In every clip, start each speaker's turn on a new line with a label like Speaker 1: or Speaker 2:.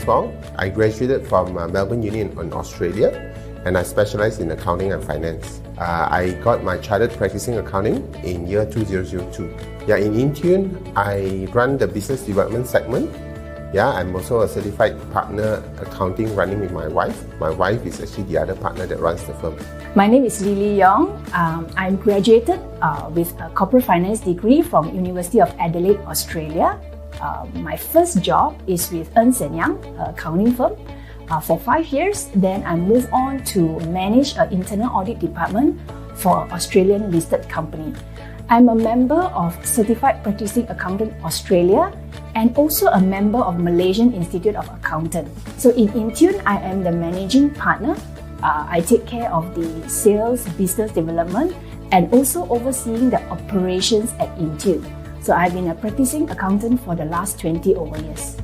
Speaker 1: Chong. I graduated from Melbourne Uni in Australia, and I specialized in accounting and finance. I got my chartered practicing accounting in year 2002. In InTune, I run the business development segment. I'm also a certified partner accounting running with my wife. My wife is actually the other partner that runs the firm.
Speaker 2: My name is Yong. I'm graduated with a corporate finance degree from University of Adelaide, Australia. My first job is with Ernst & Young, an accounting firm, for 5 years. Then I moved on to manage an internal audit department for an Australian listed company. I'm a member of Certified Practicing Accountant Australia and also a member of Malaysian Institute of Accountants. So in InTune, I am the managing partner. I take care of the sales, business development, and also overseeing the operations at InTune. So I've been a practicing accountant for the last 20 over years.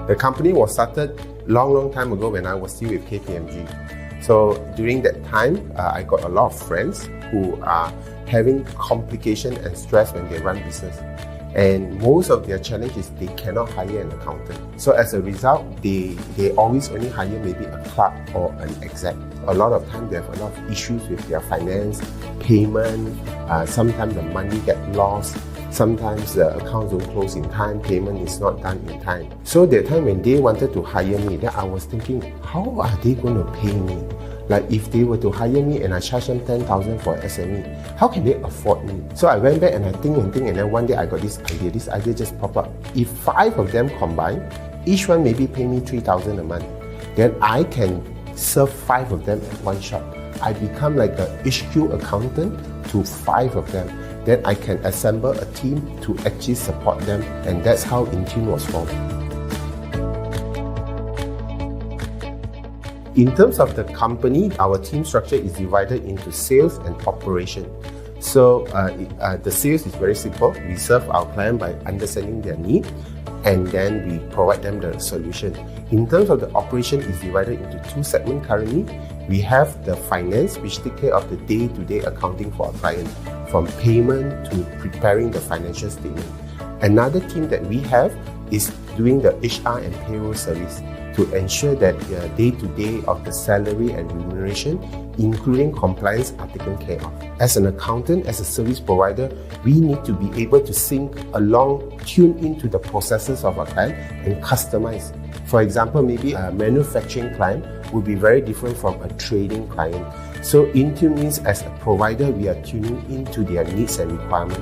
Speaker 1: The company was started long time ago when I was still with KPMG. So during that time, I got a lot of friends who are having complication and stress when they run business. And most of their challenge is they cannot hire an accountant. So as a result, they always only hire maybe a clerk or an exec. A lot of time they have a lot of issues with their finance, payment, sometimes the money get lost, sometimes the accounts don't close in time, payment is not done in time. So that time when they wanted to hire me, then I was thinking, how are they going to pay me? Like if they were to hire me and I charge them 10,000 for SME, how can they afford me? So I went back and I think, and then one day I got this idea just popped up. If 5 of them combine, each one maybe pay me 3,000 a month, then I can serve 5 of them at one shot. I become like a HQ accountant to 5 of them. Then I can assemble a team to actually support them, and that's how InTune was formed. In terms of the company, our team structure is divided into sales and operation. So the sales is very simple. We serve our client by understanding their need, and then we provide them the solution. In terms of the operation, is divided into 2 segments currently. We have the finance, which take care of the day-to-day accounting for our client, from payment to preparing the financial statement. Another team that we have is doing the HR and payroll service to ensure that the day-to-day of the salary and remuneration, including compliance, are taken care of. As an accountant, as a service provider, we need to be able to sync along, tune into the processes of our client and customize. For example, maybe a manufacturing client would be very different from a trading client. So InTune means as a provider, we are tuning into their needs and requirements.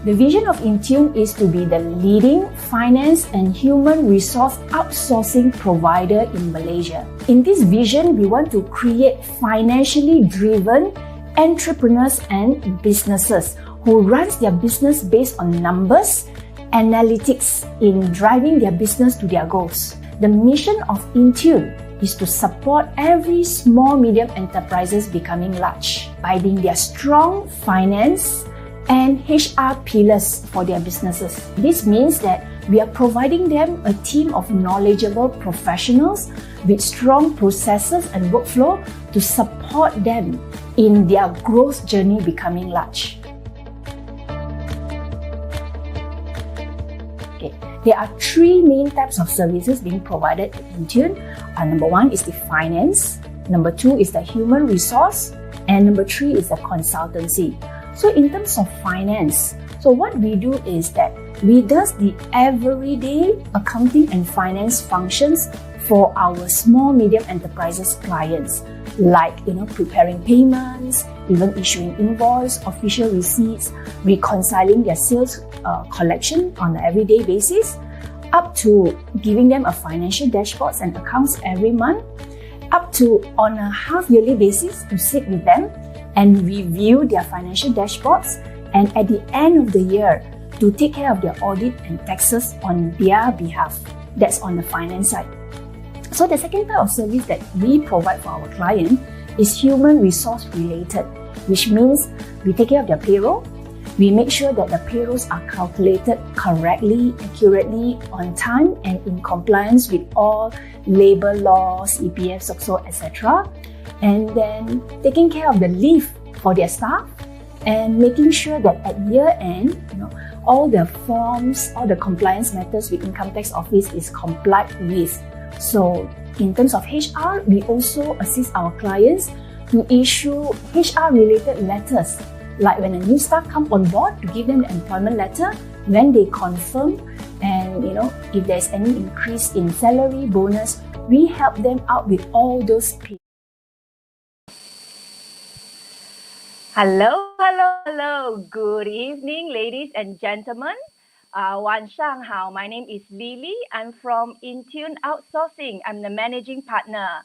Speaker 2: The vision of InTune is to be the leading finance and human resource outsourcing provider in Malaysia. In this vision, we want to create financially driven entrepreneurs and businesses who runs their business based on numbers, analytics in driving their business to their goals. The mission of InTune is to support every small medium enterprises becoming large by being their strong finance and HR pillars for their businesses. This means that we are providing them a team of knowledgeable professionals with strong processes and workflow to support them in their growth journey becoming large. There are 3 main types of services being provided at InTune. Number 1 is the finance, number 2 is the human resource, and number 3 is the consultancy. So in terms of finance, so what we do is that we do the everyday accounting and finance functions for our small medium enterprises clients, like preparing payments, even issuing invoice, official receipts, reconciling their sales collection on an everyday basis, up to giving them a financial dashboards and accounts every month, up to on a half-yearly basis to sit with them and review their financial dashboards, and at the end of the year to take care of their audit and taxes on their behalf. That's on the finance side. So the second type of service that we provide for our client is human resource related, which means we take care of their payroll. We make sure that the payrolls are calculated correctly, accurately, on time, and in compliance with all labor laws, EPF, SOCSO, etc. And then taking care of the leave for their staff, and making sure that at year end, all the forms, all the compliance matters with Income Tax Office is complied with. So in terms of HR, we also assist our clients to issue HR related letters, like when a new staff come on board, to give them the employment letter, when they confirm, and if there's any increase in salary, bonus, we help them out with all those papers.
Speaker 3: Hello. Good evening, ladies and gentlemen. 晚上好. My name is Lily. I'm from InTune Outsourcing. I'm the managing partner.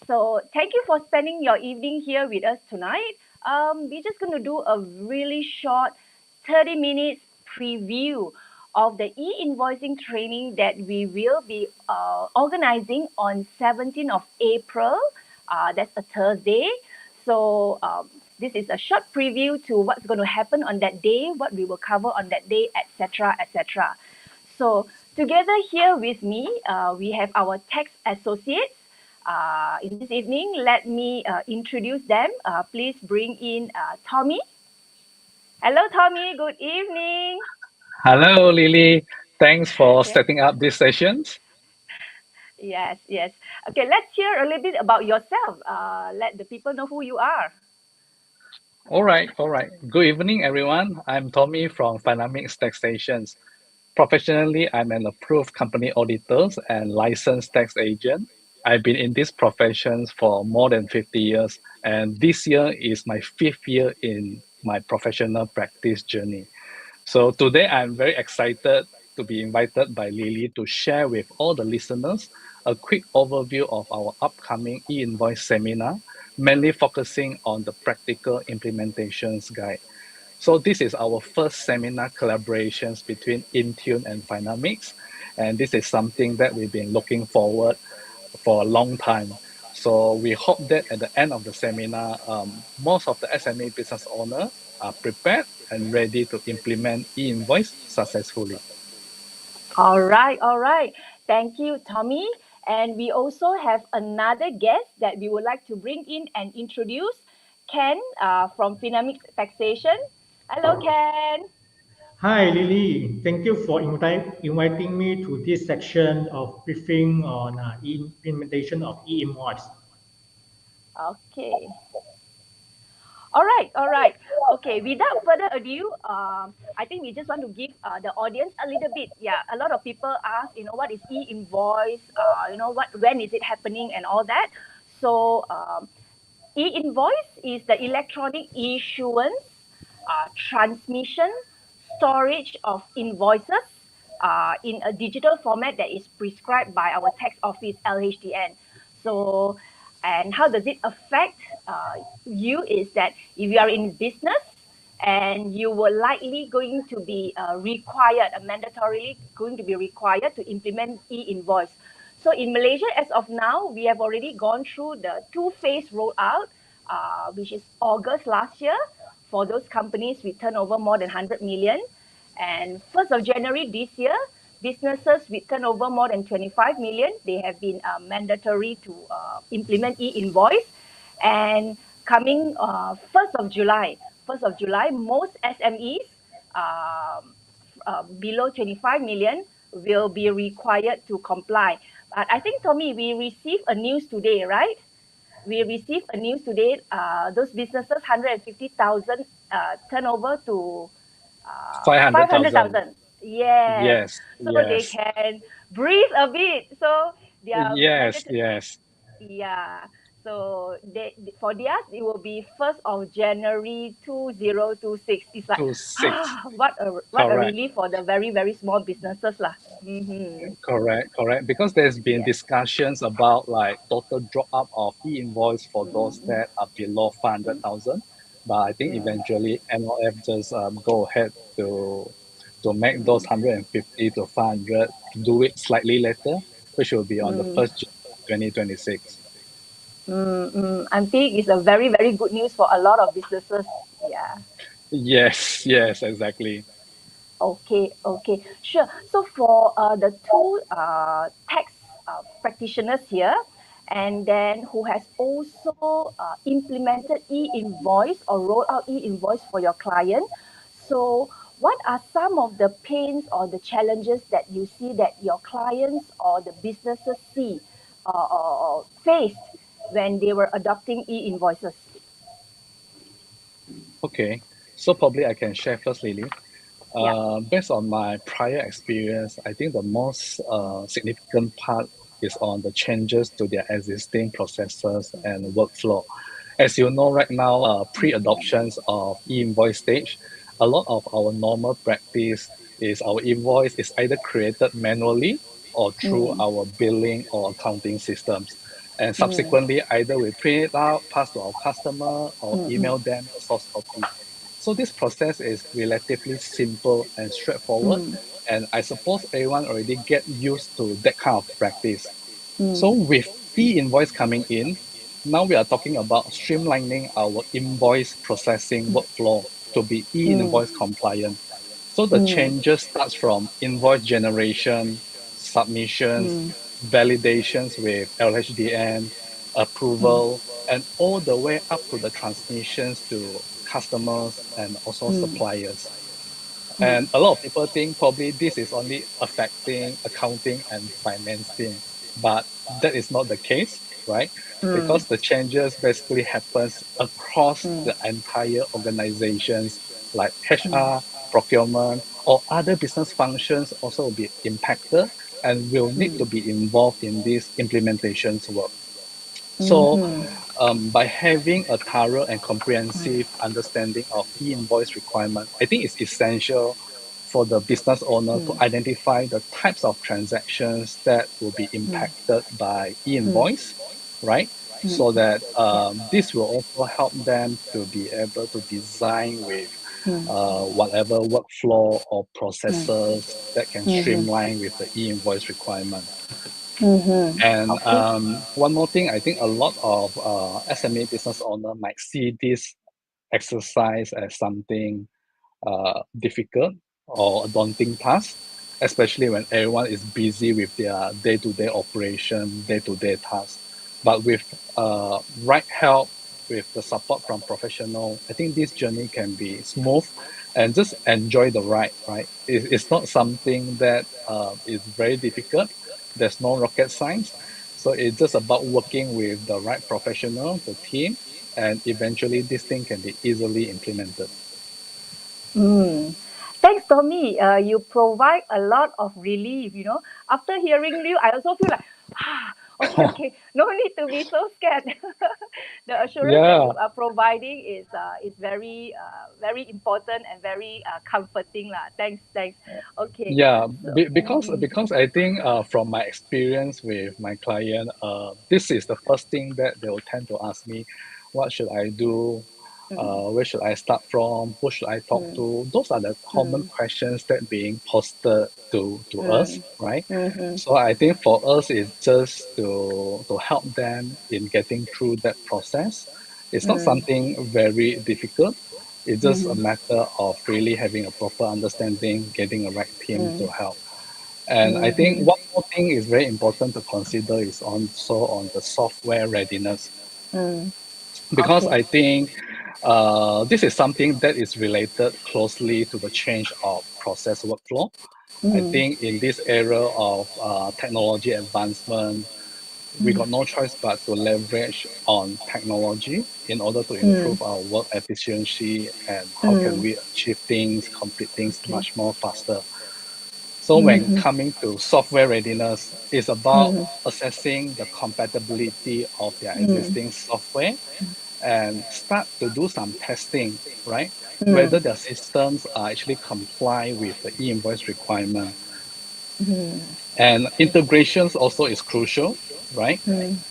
Speaker 3: So thank you for spending your evening here with us tonight. We're just going to do a really short 30 minutes preview of the e-invoicing training that we will be organizing on 17th of April. That's a Thursday. So this is a short preview to what's going to happen on that day, what we will cover on that day, etc., etc. So together here with me, we have our tax associates. In this evening, let me introduce them. Please bring in Tommy. Hello, Tommy. Good evening.
Speaker 4: Hello, Lily. Thanks for
Speaker 3: Okay.
Speaker 4: setting up these sessions.
Speaker 3: Yes. Okay, let's hear a little bit about yourself. Let the people know who you are.
Speaker 4: All right. Good evening, everyone. I'm Tommy from Finamic Taxation. Professionally, I'm an approved company auditor and licensed tax agent. I've been in this profession for more than 50 years, and this year is my 5th year in my professional practice journey. So today I'm very excited to be invited by Lily to share with all the listeners a quick overview of our upcoming e-invoice seminar, mainly focusing on the practical implementations guide. So this is our first seminar collaborations between InTune and Finamics, and this is something that we've been looking forward for a long time. So we hope that at the end of the seminar, most of the SME business owners are prepared and ready to implement e-invoice successfully.
Speaker 3: All right. Thank you, Tommy. And we also have another guest that we would like to bring in and introduce, Ken from Finamic Taxation. Hello, Ken.
Speaker 5: Hi, Lily. Thank you for inviting me to this section of briefing on implementation of e-invoice.
Speaker 3: Okay. All right. Okay, without further ado, I think we just want to give the audience a little bit. Yeah, a lot of people ask, what is e-invoice? When is it happening and all that. So e-invoice is the electronic issuance, transmission, storage of invoices in a digital format that is prescribed by our tax office, LHDN. So, and how does it affect you is that if you are in business and you were likely going to be mandatorily going to be required to implement e-invoice. So in Malaysia, as of now, we have already gone through the 2-phase rollout, which is August last year for those companies with turnover more than 100 million. And 1st of January this year, businesses with turnover more than 25 million, they have been mandatory to implement e-invoice. And coming 1st of July, most SMEs below 25 million will be required to comply. But I think, Tommy, we received a news today, right? We received a news today, those businesses, 150,000 turnover to 500,000.
Speaker 4: Yes.
Speaker 3: So they can breathe a bit. So they are
Speaker 4: Yes.
Speaker 3: Yeah. So for theirs, it will be 1st of January 2026. It's like,
Speaker 4: 26.
Speaker 3: what a
Speaker 4: Correct.
Speaker 3: relief for the very, very small businesses lah.
Speaker 4: Correct. Because there's been
Speaker 3: Yeah.
Speaker 4: discussions about like total drop up of e-invoice for those
Speaker 3: Mm,
Speaker 4: that are below 500,000. But I think
Speaker 3: mm,
Speaker 4: eventually MOF just go ahead to make those
Speaker 3: mm,
Speaker 4: 150 to 500 do it slightly later, which will be on the
Speaker 3: mm,
Speaker 4: 1st January 2026.
Speaker 3: I think it's a very, very good news for a lot of businesses. Yeah.
Speaker 4: Yes, exactly.
Speaker 3: Okay, sure. So for the two tax practitioners here, and then who has also implemented E-Invoice or rolled out E-Invoice for your client. So what are some of the pains or the challenges that you see that your clients or the businesses see or faced when they were adopting E-Invoices?
Speaker 4: Okay, so probably I can share first, Lily.
Speaker 3: Yeah.
Speaker 4: Based on my prior experience, I think the most significant part is on the changes to their existing processes and workflow. As you know, right now, pre-adoptions of e-invoice stage, a lot of our normal practice is our invoice is either created manually or through our billing or accounting systems. And subsequently, either we print it out, pass to our customer, or email them the source copy. So this process is relatively simple and straightforward, and I suppose everyone already get used to that kind of practice. So with e-invoice coming in, now we are talking about streamlining our invoice processing workflow to be e-invoice compliant. So the changes starts from invoice generation, submissions, validations with LHDN, approval, and all the way up to the transmissions to customers and also suppliers. And a lot of people think probably this is only affecting accounting and finance team, but that is not the case, right? Because the changes basically happens across the entire organizations like HR, procurement, or other business functions also will be impacted and will need to be involved in this implementations work. So, by having a thorough and comprehensive understanding of e-invoice requirement, I think it's essential for the business owner to identify the types of transactions that will be impacted by e-invoice, right? So that
Speaker 2: Yeah.
Speaker 4: this will also help them to be able to design with whatever workflow or processes that can streamline with the e-invoice requirement. And
Speaker 2: Okay.
Speaker 4: one more thing, I think a lot of SME business owner might see this exercise as something difficult or a daunting task, especially when everyone is busy with their day-to-day operation, day-to-day tasks. But with right help, with the support from professional, I think this journey can be smooth and just enjoy the ride, right? It's not something that is very difficult. There's no rocket science. So it's just about working with the right professional, the team, and eventually this thing can be easily implemented.
Speaker 3: Thanks, Tommy. You provide a lot of relief. After hearing you, I also feel like, okay. No need to be so scared. The assurance that
Speaker 4: Yeah,
Speaker 3: you are providing is very very important and very comforting lah. Thanks. Okay.
Speaker 4: yeah,
Speaker 3: So,
Speaker 4: because I think from my experience with my client, this is the first thing that they will tend to ask me, what should I do? Where should I start from? Who should I talk to? Those are the common questions that being posted to us, right? So I think for us, it's just to help them in getting through that process. It's not something very difficult. It's just a matter of really having a proper understanding, getting a right team to help. And I think one more thing is very important to consider is also on the software readiness, because
Speaker 2: Okay.
Speaker 4: I think this is something that is related closely to the change of process workflow. I think in this era of technology advancement, we got no choice but to leverage on technology in order to improve our work efficiency and how can we achieve things, complete things
Speaker 2: Okay.
Speaker 4: much more faster. So when coming to software readiness, it's about assessing the compatibility of their existing software and start to do some testing, right? Whether the systems are actually comply with the e-invoice requirement. And integrations also is crucial, right?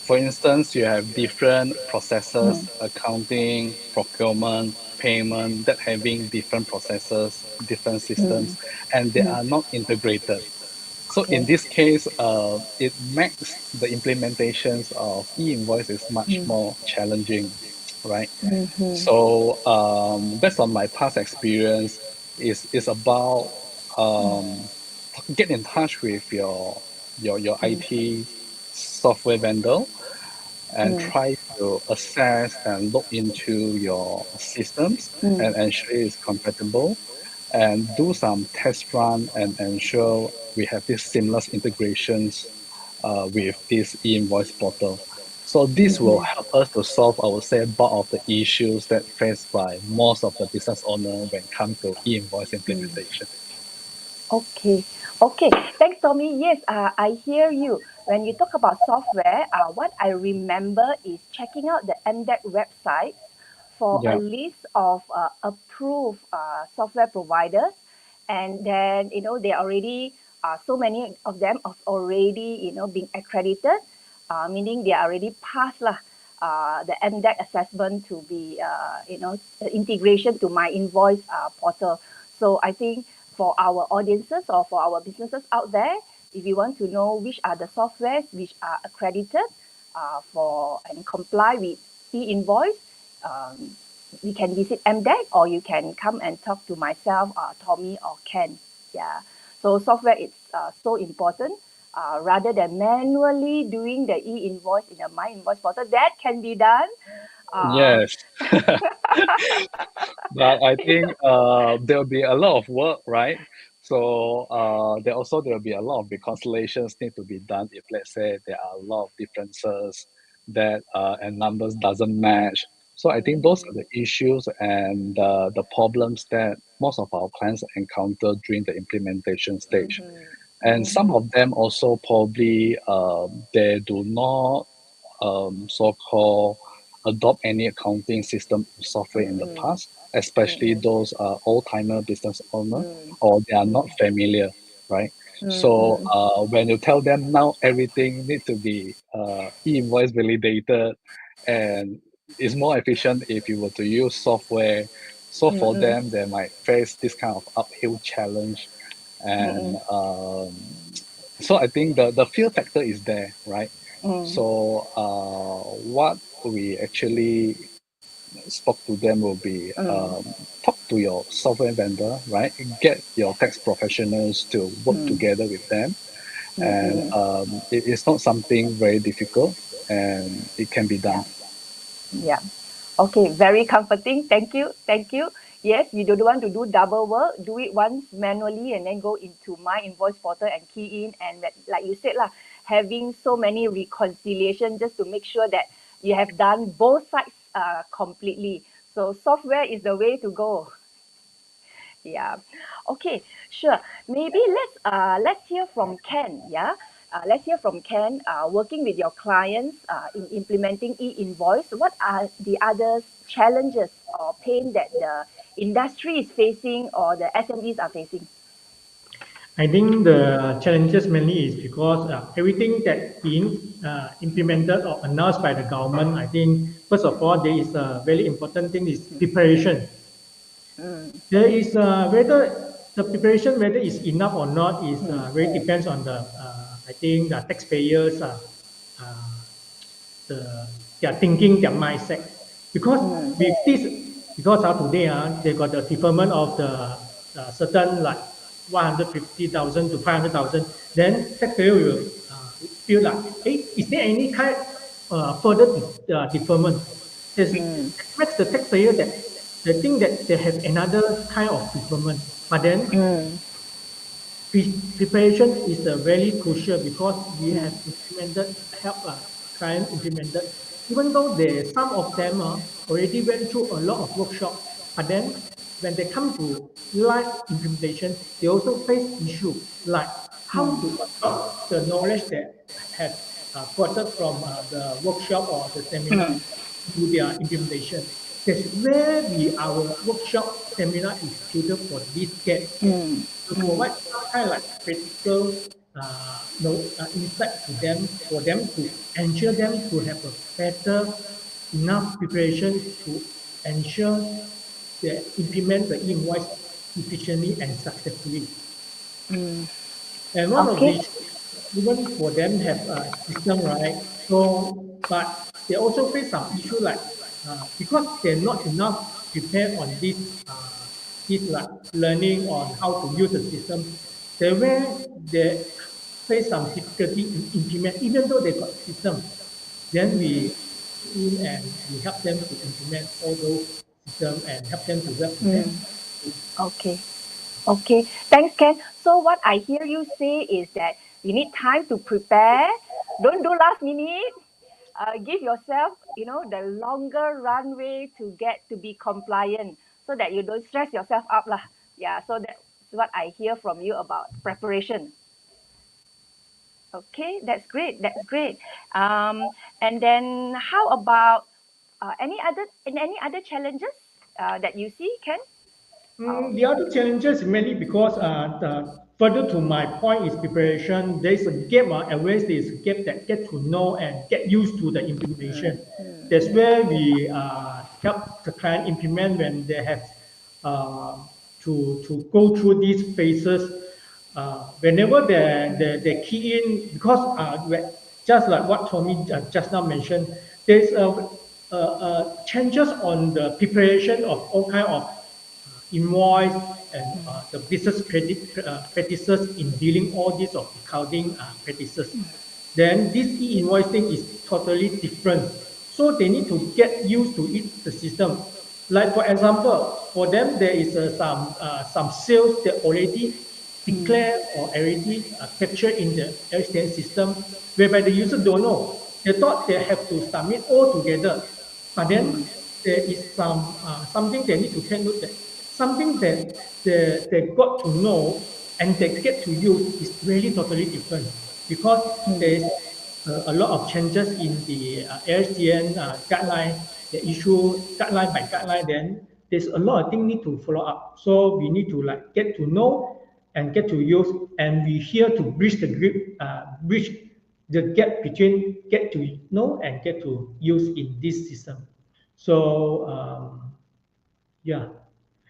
Speaker 4: For instance, you have different processes, accounting, procurement, payment, that having different processes, different systems, and they are not integrated. So in
Speaker 2: Okay.
Speaker 4: this case, it makes the implementations of e-invoice is much more challenging, right? So based on my past experience, is about um, get in touch with your IT software vendor and try to assess and look into your systems and ensure it's compatible and do some test run and ensure we have this seamless integrations with this e-invoice portal. So this will help us to solve, I would say, bulk of the issues that faced by most of the business owner when it comes to e-invoice implementation.
Speaker 3: Okay. Okay. Thanks, Tommy. Yes, I hear you. When you talk about software, what I remember is checking out the MDEC website for a
Speaker 4: Yeah.
Speaker 3: list of approved software providers. And then, they already, so many of them have already, been accredited, meaning they are already passed lah, the MDEC assessment to be, integration to my invoice portal. So I think for our audiences or for our businesses out there, if you want to know which are the softwares which are accredited for and comply with e-invoice, you can visit MDEC or you can come and talk to myself, Tommy or Ken. Yeah. So software is so important. Rather than manually doing the e-invoice in a My Invoice portal, that can be done.
Speaker 4: Yes. But I think there'll be a lot of work, right? So there'll be a lot of reconciliations need to be done if let's say there are a lot of differences that and numbers doesn't match. So I think those are the issues and the problems that most of our clients encounter during the implementation stage. And some of them also probably they do not so-called adopt any accounting system software in the past, especially those old-timer business owner, or they are not familiar, right? So when you tell them now everything need to be e-invoice validated, and it's more efficient if you were to use software. So for them, they might face this kind of uphill challenge, and so I think the fear factor is there, right? So what we actually spoke to them will be talk to your software vendor, right? Get your tax professionals to work together with them, and it's not something very difficult, and it can be done.
Speaker 3: Yeah. Okay, very comforting. Thank you. Thank you. Yes, you don't want to do double work. Do it once manually and then go into My Invoice portal and key in. And like you said, lah, having so many reconciliation just to make sure that you have done both sides completely. So software is the way to go. Yeah. Okay, sure. Maybe let's hear from Ken. Yeah. Let's hear from Ken. Working with your clients in implementing e-invoice, what are the other challenges or pain that the industry is facing or the SMEs are facing?
Speaker 5: I think the challenges mainly is because everything that being implemented or announced by the government, I think first of all, there is a very important thing is preparation. There is whether the preparation whether is enough or not is very depends on the I think the taxpayers their thinking, their mindset. Because with this, because today they got the deferment of the certain like 150,000 to 500,000, then taxpayer will feel like, hey, is there any kind further deferment? It makes the taxpayer that they think that they have another kind of deferment, but then preparation is very crucial because we have implemented, help client implemented, even though some of them already went through a lot of workshop, but then when they come to live implementation, they also face issue like how to adopt the knowledge that have gotten from the workshop or the seminar to their implementation. That's where our workshop seminar is catered for this gap. To provide some kind of like critical insight to them, for them to ensure them to have a better enough preparation to ensure they implement the e-invoice efficiently and successfully. And one of these, even for them have a system, right? So, but they also face some issue like because they're not enough prepared on this like learning on how to use the system, they face some difficulty in implement, even though they got system. Then we in and we help them to implement all those systems and help them to represent.
Speaker 3: Okay. Okay. Thanks, Ken. So what I hear you say is that you need time to prepare. Don't do last minute. Give yourself, the longer runway to get to be compliant so that you don't stress yourself up lah. Yeah. So that's what I hear from you about preparation. Okay, that's great. That's great. And then how about any other challenges that you see, Ken?
Speaker 5: The other challenges mainly because further to my point is preparation. There is a gap. Always there is a gap that get to know and get used to the implementation. That's where we help the client implement when they have uh, to go through these phases. Whenever they key in, because just like what Tommy just now mentioned, there's changes on the preparation of all kind of invoice and the business practices in dealing all these of accounting practices. Then this e-invoicing is totally different. So they need to get used to it, the system. Like for example, for them there is some sales that already declared or already captured in the LSTN system, whereby the user don't know. They thought they have to submit all together, but then there is something they need to take note that something that they got to know and they get to use is really totally different because there is a lot of changes in the LSTN guideline, the issue guideline by guideline. Then there's a lot of things need to follow up. So we need to like get to know and get to use, and we here to bridge the gap between get to know and get to use in this system. So yeah,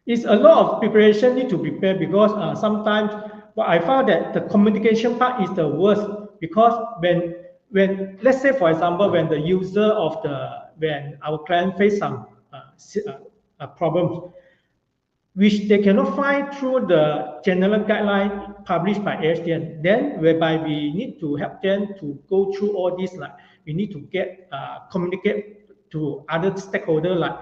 Speaker 5: it's a lot of preparation need to prepare because sometimes what I found that the communication part is the worst because when let's say for example when the user of the when our client face some problems which they cannot find through the general guideline published by ASTM, then whereby we need to help them to go through all this, like we need to get communicate to other stakeholders like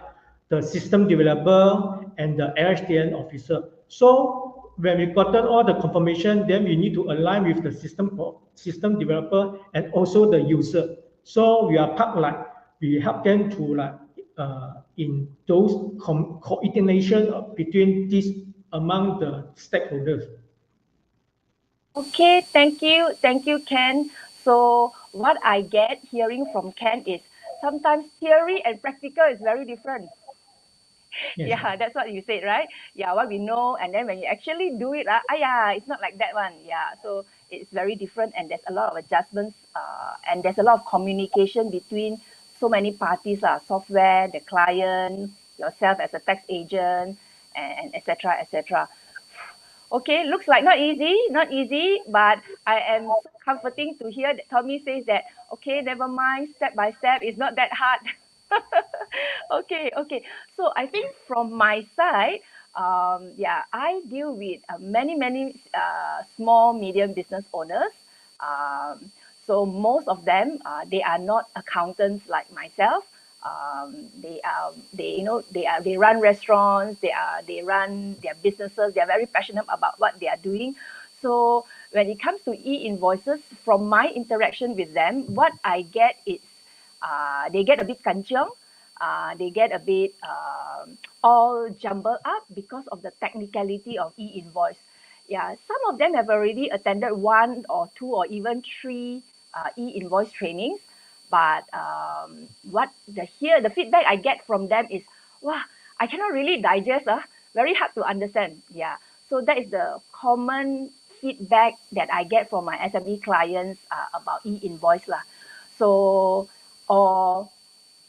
Speaker 5: the system developer and the ASTM officer. So when we gotten all the confirmation, then we need to align with the system developer and also the user. So we are part like we help them to like in those coordination between these among the stakeholders.
Speaker 3: Okay, thank you, Ken. So what I get hearing from Ken is sometimes theory and practical is very different.
Speaker 5: Yes.
Speaker 3: Yeah, that's what you said, right? Yeah, what we know, and then when you actually do it, it's not like that one. Yeah, so it's very different, and there's a lot of adjustments, and there's a lot of communication between so many parties, software, the client, yourself as a tax agent, and etc. etc. Okay, looks like not easy, but I am so comforting to hear that Tommy says that, okay, never mind, step by step, it's not that hard. Okay. So I think from my side, I deal with many small, medium business owners. So most of them, they are not accountants like myself. They run restaurants, they run their businesses, they are very passionate about what they are doing. So when it comes to e-invoices, from my interaction with them, what I get is they get a bit kanchiong, they get a bit all jumbled up because of the technicality of e-invoice. Yeah, some of them have already attended 1 or 2 or even 3 e-invoice trainings. But the feedback I get from them is, wow, I cannot really digest, very hard to understand. Yeah. So that is the common feedback that I get from my SME clients about e-invoice lah. So, or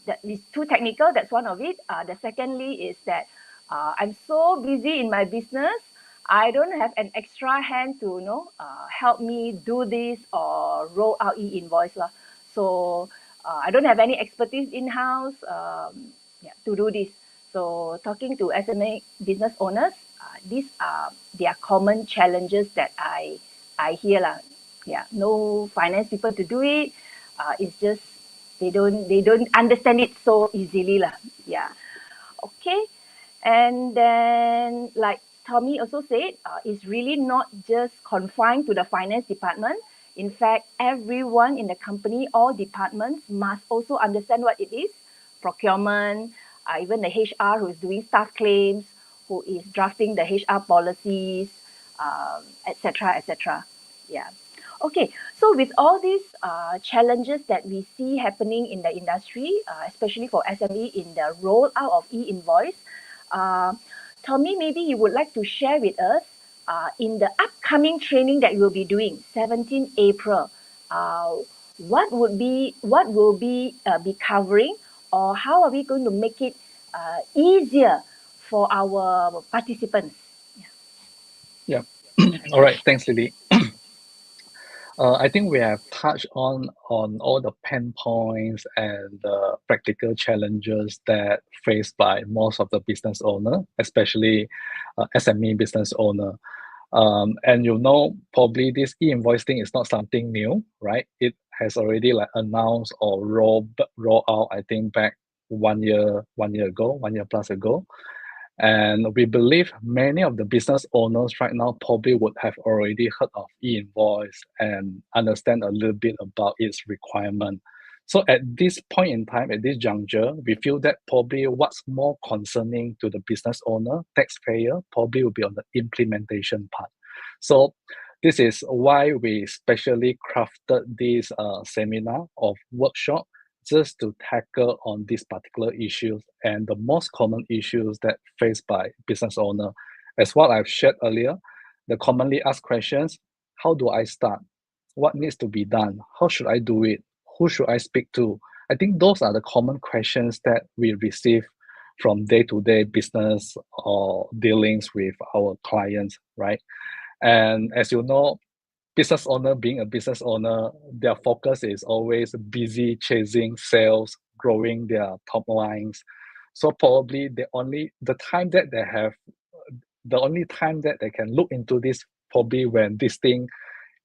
Speaker 3: that is too technical, that's one of it. The secondly is that I'm so busy in my business, I don't have an extra hand to help me do this or roll out e-invoice lah. So I don't have any expertise in-house to do this. So talking to SME business owners, these are their common challenges that I hear lah. Yeah, no finance people to do it. It's just They don't understand it so easily lah. Yeah. Okay. And then, like Tommy also said, it's really not just confined to the finance department. In fact, everyone in the company, all departments must also understand what it is. Procurement, even the HR who is doing staff claims, who is drafting the HR policies, etc., etc. Yeah. Okay, so with all these challenges that we see happening in the industry, especially for SME in the rollout of e-invoice, Tommy, maybe you would like to share with us in the upcoming training that we'll be doing, 17 April, what will be covering, or how are we going to make it easier for our participants?
Speaker 4: Yeah. All right. Thanks, Lily. I think we have touched on all the pain points and the practical challenges that faced by most of the business owner, especially SME business owner. And probably this e-invoice thing is not something new, right? It has already like announced or roll out, I think back 1 year ago, 1 year plus ago. And we believe many of the business owners right now probably would have already heard of e-invoice and understand a little bit about its requirement. So at this point in time, at this juncture, we feel that probably what's more concerning to the business owner, taxpayer, probably will be on the implementation part. So this is why we specially crafted this seminar or workshop just to tackle on these particular issues and the most common issues that faced by business owner. As what I've shared earlier, the commonly asked questions, how do I start? What needs to be done? How should I do it? Who should I speak to? I think those are the common questions that we receive from day-to-day business or dealings with our clients, right? And as you know, business owner being a business owner, their focus is always busy chasing sales, growing their top lines. So probably the only time that they can look into this probably when this thing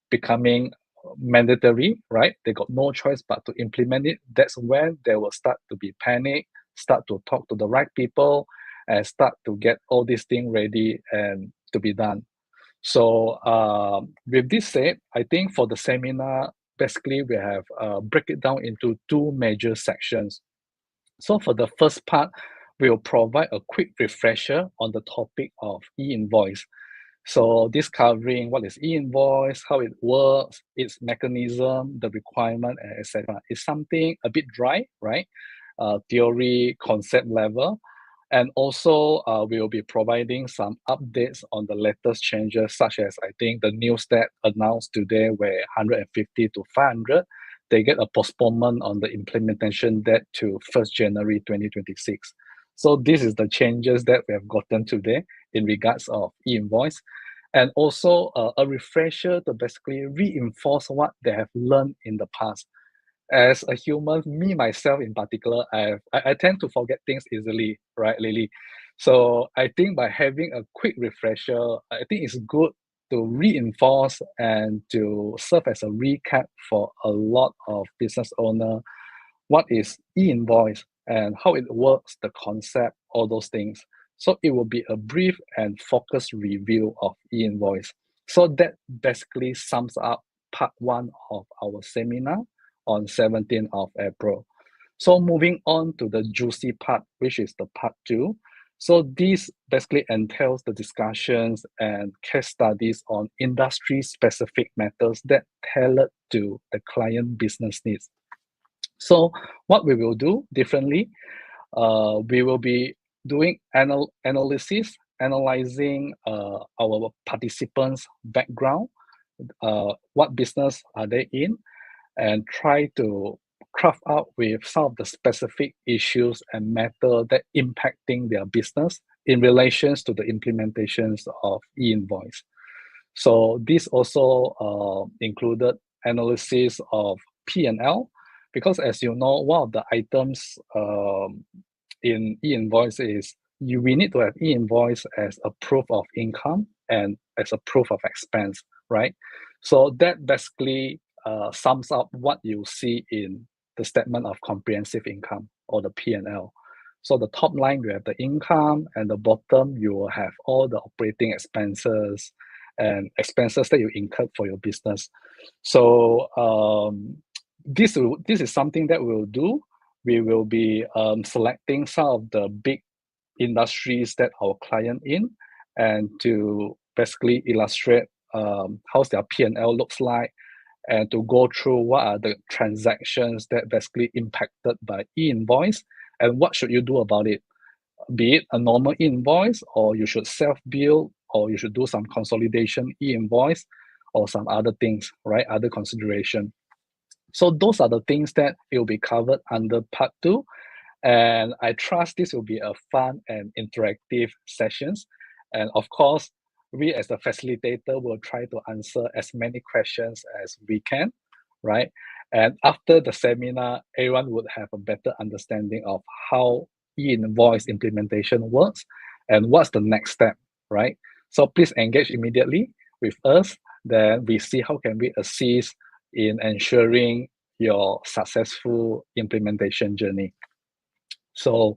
Speaker 4: becoming mandatory, right? They got no choice but to implement it. That's when they will start to be panic, start to talk to the right people, and start to get all these things ready and to be done. So with this said, I think for the seminar, basically we have break it down into two major sections. So for the first part, we'll provide a quick refresher on the topic of e-invoice. So this covering what is e-invoice, how it works, its mechanism, the requirement, etc. It's something a bit dry, right? Theory, concept level. And also, we will be providing some updates on the latest changes, such as I think the news that announced today where 150 to 500, they get a postponement on the implementation date to 1st January 2026. So this is the changes that we have gotten today in regards of e-invoice. And also a refresher to basically reinforce what they have learned in the past. As a human, me myself in particular, I tend to forget things easily, right, Lily? So I think by having a quick refresher, I think it's good to reinforce and to serve as a recap for a lot of business owner. What is e-invoice and how it works, the concept, all those things. So it will be a brief and focused review of e-invoice. So that basically sums up part one of our seminar on 17th of April. So moving on to the juicy part, which is the part two. So this basically entails the discussions and case studies on industry-specific matters that tailored to the client business needs. So what we will do differently, we will be doing analysis, analyzing our participants' background, what business are they in, and try to craft out with some of the specific issues and matter that impacting their business in relations to the implementations of e-invoice. So this also included analysis of P&L, because as you know, one of the items in e-invoice is we need to have e-invoice as a proof of income and as a proof of expense, right? So that basically sums up what you see in the statement of comprehensive income or the P&L. So the top line, you have the income, and the bottom, you will have all the operating expenses and expenses that you incurred for your business. So this is something that we'll do. We will be selecting some of the big industries that our client in, and to basically illustrate how their P&L looks like, and to go through what are the transactions that basically impacted by e-invoice and what should you do about it. Be it a normal invoice, or you should self-bill, or you should do some consolidation e-invoice, or some other things, right? Other consideration. So those are the things that will be covered under part 2. And I trust this will be a fun and interactive sessions. And of course, we as the facilitator will try to answer as many questions as we can, right? And after the seminar, everyone would have a better understanding of how e-invoice implementation works and what's the next step, right? So please engage immediately with us. Then we see how can we assist in ensuring your successful implementation journey. So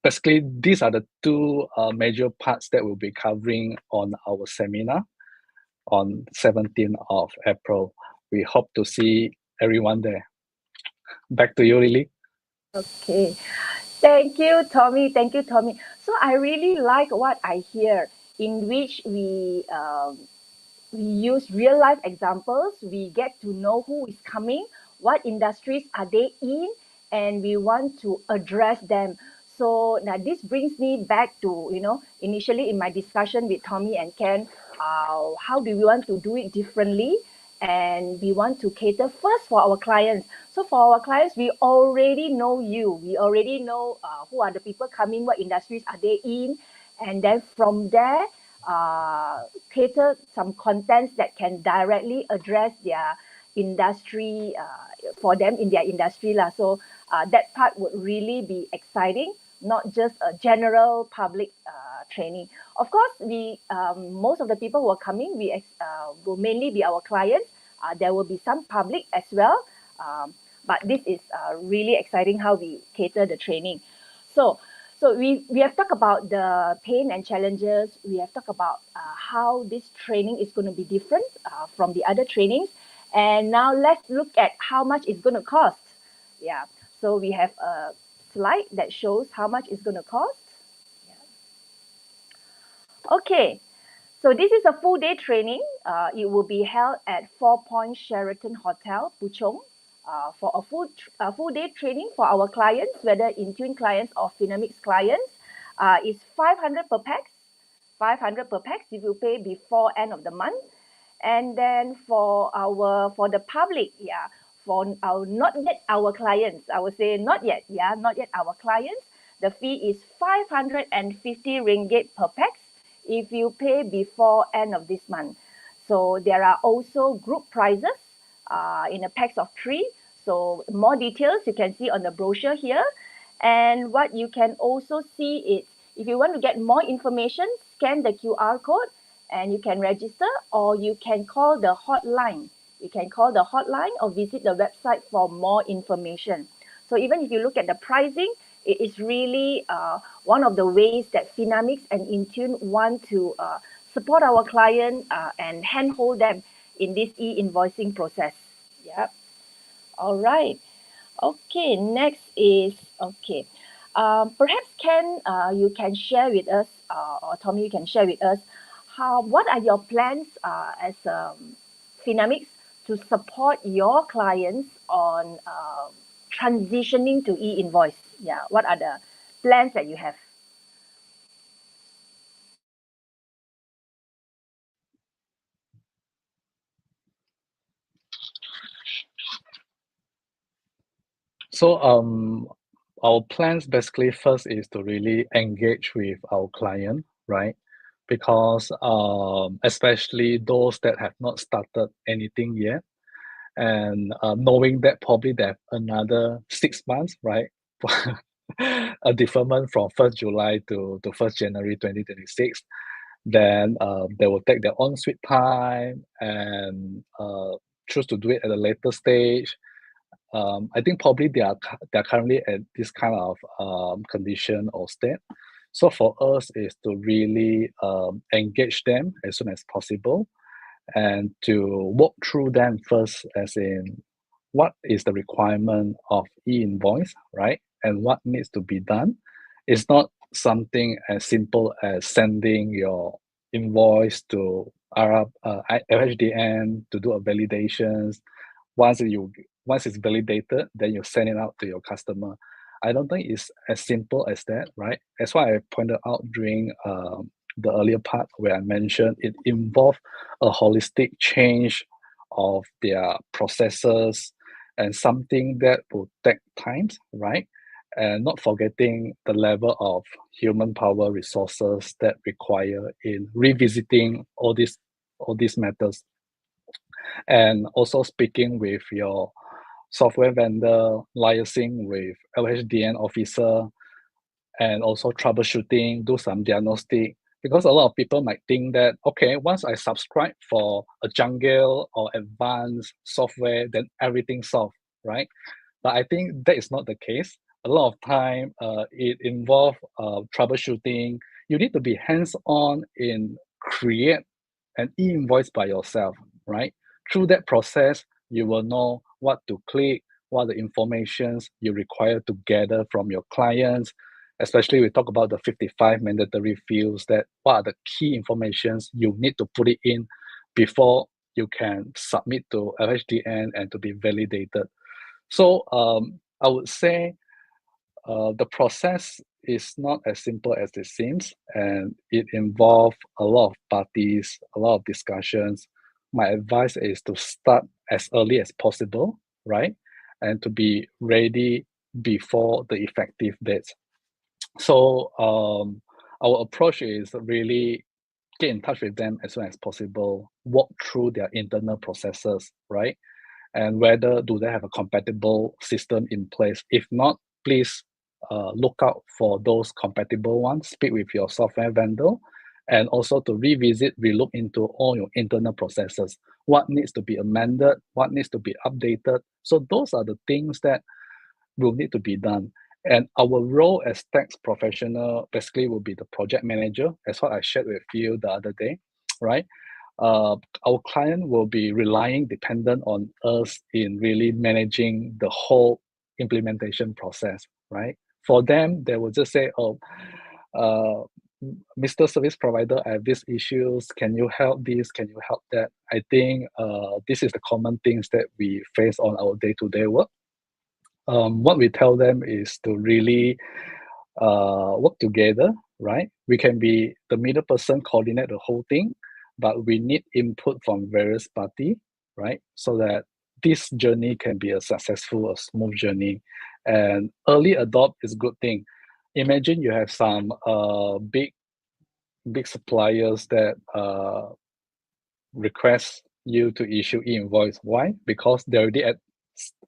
Speaker 4: basically, these are the two major parts that we'll be covering on our seminar on 17th of April. We hope to see everyone there. Back to you, Lily.
Speaker 3: Okay. Thank you, Tommy. Thank you, Tommy. So I really like what I hear, in which we use real life examples. We get to know who is coming, what industries are they in, and we want to address them. So now this brings me back to, initially in my discussion with Tommy and Ken, how do we want to do it differently? And we want to cater first for our clients. So for our clients, we already know you. We already know who are the people coming, what industries are they in. And then from there, cater some contents that can directly address their industry, for them in their industry. So that part would really be exciting, not just a general public training. Of course, we most of the people who are coming, will mainly be our clients. There will be some public as well, but this is really exciting how we cater the training. So we have talked about the pain and challenges. We have talked about how this training is going to be different from the other trainings. And now let's look at how much it's going to cost. Yeah. So we have a slide that shows how much it's going to cost. Okay. So this is a full day training. It will be held at 4 Point Sheraton Hotel, Puchong, for a full day training for our clients, whether InTune clients or Finamic clients. Is 500 per pax. 500 per pax if you pay before end of the month. And then for the public, for our not yet our clients, I would say not yet our clients, the fee is 550 ringgit per pax if you pay before end of this month. So there are also group prizes in a pax of 3. So more details you can see on the brochure here. And what you can also see is, if you want to get more information, scan the QR code and you can register, or you can call the hotline. You can call the hotline or visit the website for more information. So even if you look at the pricing, it is really one of the ways that Finamics and InTune want to support our client and handhold them in this e-invoicing process. Yeah. All right. Okay, next is, okay. Perhaps Ken, you can share with us, or Tommy, you can share with us, what are your plans as Finamics to support your clients on transitioning to e-invoice? Yeah, what are the plans that you have?
Speaker 4: So our plans basically first is to really engage with our client, right? Because especially those that have not started anything yet, and knowing that probably they have another 6 months, right? A deferment from 1st July to 1st January 2026, then they will take their own sweet time and choose to do it at a later stage. I think probably they're currently at this kind of condition or state. So for us is to really engage them as soon as possible and to walk through them first, as in what is the requirement of e-invoice, right? And what needs to be done. It's not something as simple as sending your invoice to LHDN to do a validations. Once it's validated, then you send it out to your customer. I don't think it's as simple as that, right? That's why I pointed out during the earlier part where I mentioned it involved a holistic change of their processes and something that will take time, right? And not forgetting the level of human power resources that require in revisiting all these matters. And also speaking with your software vendor, liaising with LHDN officer, and also troubleshooting, do some diagnostic. Because a lot of people might think that, okay, once I subscribe for a jungle or advanced software, then everything's solved, right? But I think that is not the case. A lot of time, it involves troubleshooting. You need to be hands-on in create an e-invoice by yourself, right? Through that process, you will know what to click, what the informations you require to gather from your clients. Especially we talk about the 55 mandatory fields, that what are the key informations you need to put it in before you can submit to LHDN and to be validated. So I would say the process is not as simple as it seems, and it involves a lot of parties, a lot of discussions. My advice is to start as early as possible, right? And to be ready before the effective dates. So our approach is really get in touch with them as soon as possible, walk through their internal processes, right? And whether do they have a compatible system in place. If not, please look out for those compatible ones, speak with your software vendor, and also to relook into all your internal processes. What needs to be amended, what needs to be updated. So those are the things that will need to be done. And our role as tax professional basically will be the project manager, as what I shared with you the other day, right? Our client will be relying dependent on us in really managing the whole implementation process, right? For them, they will just say, oh, Mr. Service Provider, I have these issues. Can you help this? Can you help that? I think this is the common things that we face on our day-to-day work. What we tell them is to really work together, right? We can be the middle person, coordinate the whole thing, but we need input from various parties, right? So that this journey can be a successful, a smooth journey. And early adopt is a good thing. Imagine you have some big suppliers that request you to issue e-invoice. Why? Because they're already at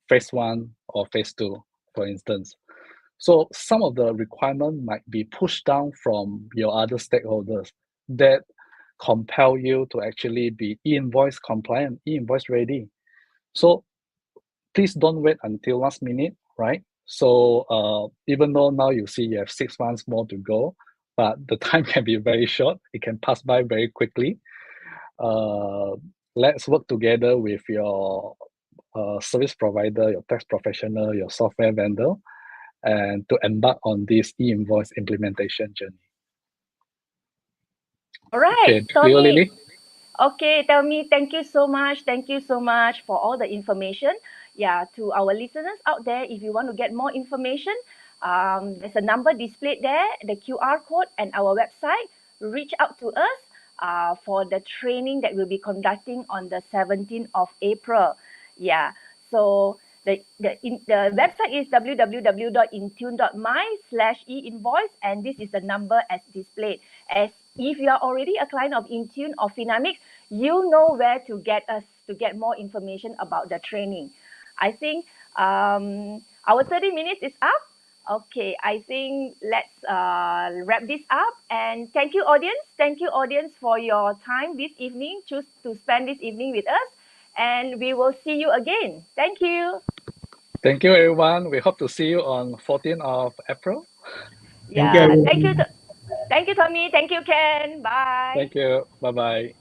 Speaker 4: phase 1 or phase 2, for instance. So some of the requirement might be pushed down from your other stakeholders that compel you to actually be e-invoice compliant, e-invoice ready. So please don't wait until last minute, right? So even though now you see you have 6 months more to go, but the time can be very short. It can pass by very quickly. Let's work together with your service provider, your tax professional, your software vendor, and to embark on this e-invoice implementation journey.
Speaker 3: All right,
Speaker 4: Okay,
Speaker 3: Tommy.
Speaker 4: Lily?
Speaker 3: Okay, Tommy, thank you so much. Thank you so much for all the information. Yeah, to our listeners out there, if you want to get more information, there's a number displayed there, the QR code, and our website. Reach out to us for the training that we'll be conducting on the 17th of April. Yeah, so the website is www.intune.my/e-invoice, and this is the number as displayed. As if you are already a client of InTune or Finamic, you know where to get us to get more information about the training. I think our 30 minutes is up. Okay, I think let's wrap this up. And thank you, audience. Thank you, audience, for your time this evening. Choose to spend this evening with us. And we will see you again. Thank you.
Speaker 4: Thank you, everyone. We hope to see you on 14th of April.
Speaker 5: Thank you,
Speaker 3: Yeah.
Speaker 5: everyone.
Speaker 3: Thank you, Tommy. Thank you, Ken. Bye.
Speaker 4: Thank you. Bye-bye.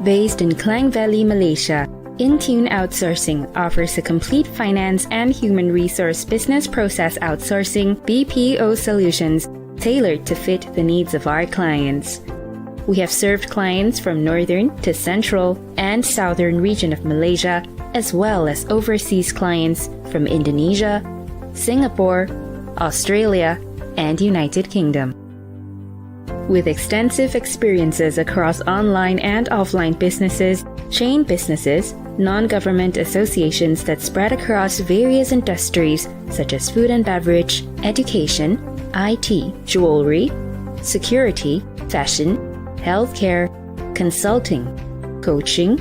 Speaker 6: Based in Klang Valley, Malaysia, InTune Outsourcing offers a complete finance and human resource business process outsourcing BPO solutions tailored to fit the needs of our clients. We have served clients from northern to central and southern region of Malaysia, as well as overseas clients from Indonesia, Singapore, Australia, and United Kingdom. With extensive experiences across online and offline businesses, chain businesses, non-government associations that spread across various industries such as food and beverage, education, IT, jewelry, security, fashion, healthcare, consulting, coaching,